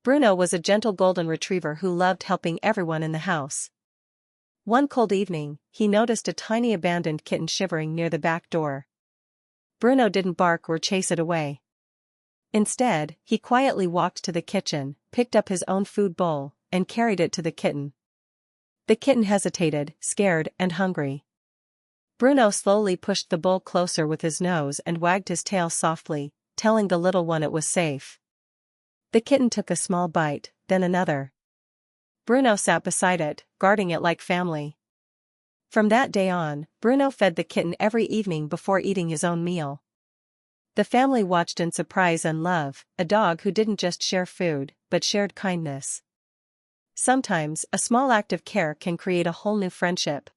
Bruno was a gentle golden retriever who loved helping everyone in the house. One cold evening, he noticed a tiny abandoned kitten shivering near the back door. Bruno didn't bark or chase it away. Instead, he quietly walked to the kitchen, picked up his own food bowl, and carried it to the kitten. The kitten hesitated, scared and hungry. Bruno slowly pushed the bowl closer with his nose and wagged his tail softly, telling the little one it was safe. The kitten took a small bite, then another. Bruno sat beside it, guarding it like family. From that day on, Bruno fed the kitten every evening before eating his own meal. The family watched in surprise and love, a dog who didn't just share food, but shared kindness. Sometimes, a small act of care can create a whole new friendship.